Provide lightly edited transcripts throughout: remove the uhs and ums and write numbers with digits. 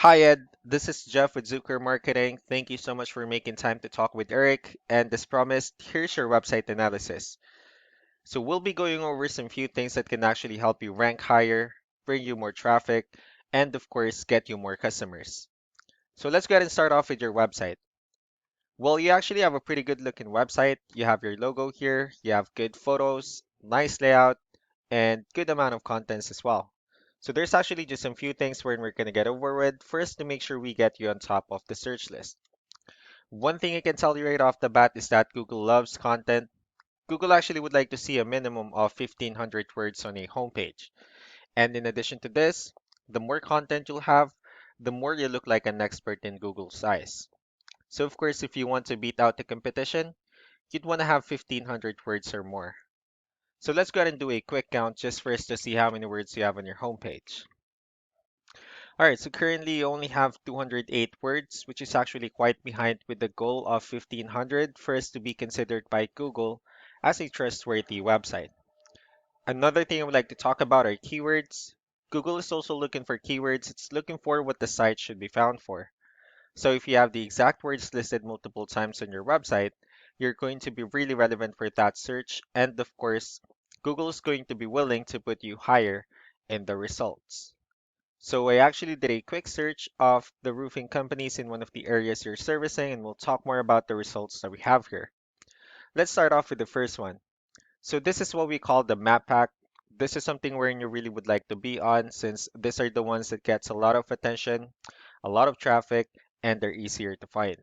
Hi Ed, this is Jeff with Zucker Marketing. Thank you so much for making time to talk with Eric. And as promised, here's your website analysis. So we'll be going over some few things that can actually help you rank higher, bring you more traffic, and of course, get you more customers. So let's go ahead and start off with your website. Well, you actually have a pretty good looking website. You have your logo here, you have good photos, nice layout, and good amount of contents as well. So there's actually just some few things we're going to get over with. First, to make sure we get you on top of the search list. One thing I can tell you right off the bat is that Google loves content. Google actually would like to see a minimum of 1,500 words on a homepage. And in addition to this, the more content you'll have, the more you look like an expert in Google's eyes. So of course, if you want to beat out the competition, you'd want to have 1,500 words or more. So let's go ahead and do a quick count just for us to see how many words you have on your homepage. All right, so currently you only have 208 words, which is actually quite behind with the goal of 1,500 for us to be considered by Google as a trustworthy website. Another thing I would like to talk about are keywords. Google is also looking for keywords. It's looking for what the site should be found for. So if you have the exact words listed multiple times on your website, you're going to be really relevant for that search. And of course, Google is going to be willing to put you higher in the results. So I actually did a quick search of the roofing companies in one of the areas you're servicing, and we'll talk more about the results that we have here. Let's start off with the first one. So this is what we call the map pack. This is something where you really would like to be on since these are the ones that gets a lot of attention, a lot of traffic, and they're easier to find.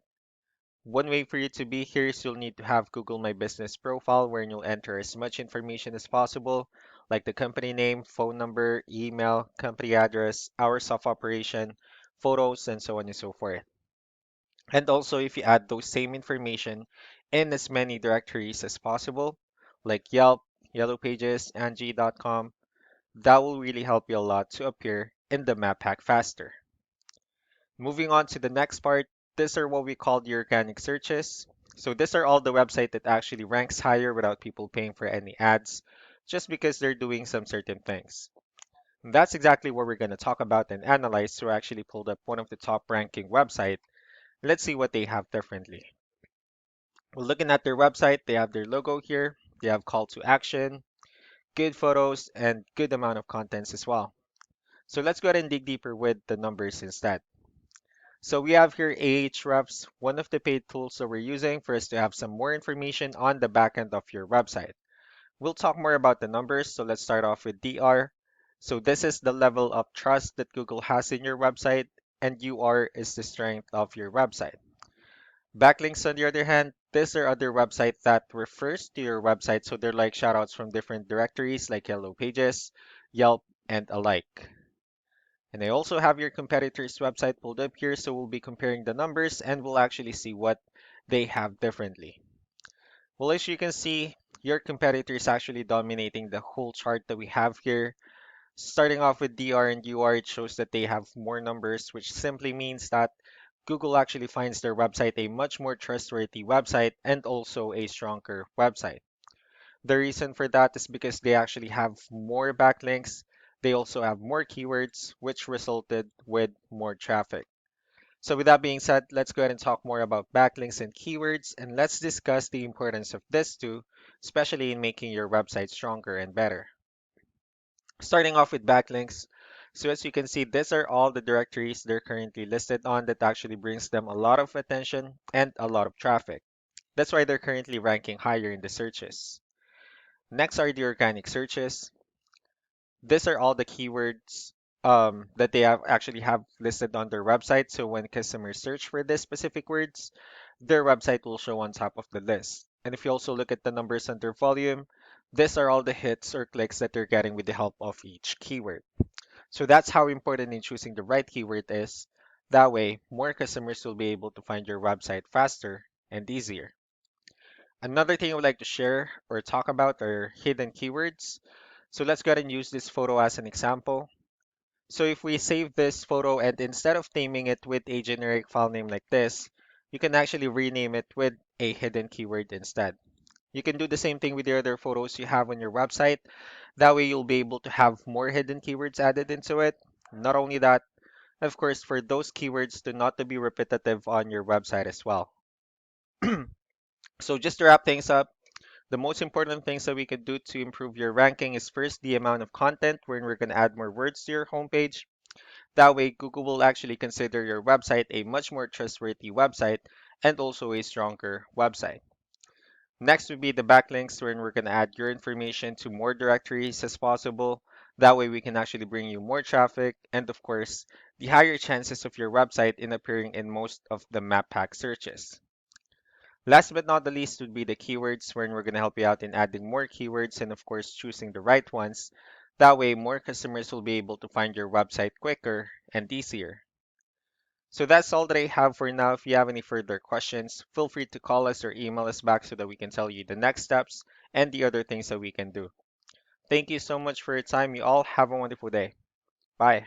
One way for you to be here is you'll need to have Google My Business profile where you'll enter as much information as possible, like the company name, phone number, email, company address, hours of operation, photos, and so on and so forth. And also, if you add those same information in as many directories as possible, like Yelp, Yellow Pages, Angie.com, that will really help you a lot to appear in the map pack faster. Moving on to the next part, these are what we call the organic searches. So these are all the website that actually ranks higher without people paying for any ads, just because they're doing some certain things. And that's exactly what we're going to talk about and analyze. So I actually pulled up one of the top ranking website. Let's see what they have differently. We're looking at their website. They have their logo here. They have call to action, good photos, and good amount of contents as well. So let's go ahead and dig deeper with the numbers instead. So we have here Ahrefs, one of the paid tools that we're using for us to have some more information on the backend of your website. We'll talk more about the numbers, so let's start off with DR. So this is the level of trust that Google has in your website, and UR is the strength of your website. Backlinks, on the other hand, these are other websites that refers to your website, so they're like shoutouts from different directories like Yellow Pages, Yelp, and alike. And I also have your competitor's website pulled up here, so we'll be comparing the numbers and we'll actually see what they have differently. Well, as you can see, your competitor is actually dominating the whole chart that we have here. Starting off with DR and UR, it shows that they have more numbers, which simply means that Google actually finds their website a much more trustworthy website and also a stronger website. The reason for that is because they actually have more backlinks. They also have more keywords, which resulted with more traffic. So with that being said, let's go ahead and talk more about backlinks and keywords, and let's discuss the importance of this too, especially in making your website stronger and better. Starting off with backlinks. So as you can see, these are all the directories they're currently listed on that actually brings them a lot of attention and a lot of traffic. That's why they're currently ranking higher in the searches. Next are the organic searches. These are all the keywords that they have actually have listed on their website. So when customers search for these specific words, their website will show on top of the list. And if you also look at the numbers under volume, these are all the hits or clicks that they're getting with the help of each keyword. So that's how important in choosing the right keyword is. That way, more customers will be able to find your website faster and easier. Another thing I would like to share or talk about are hidden keywords. So let's go ahead and use this photo as an example. So if we save this photo and instead of naming it with a generic file name like this, you can actually rename it with a hidden keyword instead. You can do the same thing with the other photos you have on your website. That way you'll be able to have more hidden keywords added into it. Not only that, Of course, for those keywords to not to be repetitive on your website as well. So just to wrap things up, the most important things that we could do to improve your ranking is first the amount of content wherein we're going to add more words to your homepage. That way, Google will actually consider your website a much more trustworthy website and also a stronger website. Next would be the backlinks wherein we're going to add your information to more directories as possible. That way, we can actually bring you more traffic and, of course, the higher chances of your website in appearing in most of the map pack searches. Last but not the least would be the keywords, wherein we're going to help you out in adding more keywords and, of course, choosing the right ones. That way, more customers will be able to find your website quicker and easier. So that's all that I have for now. If you have any further questions, feel free to call us or email us back so that we can tell you the next steps and the other things that we can do. Thank you so much for your time. You all have a wonderful day. Bye.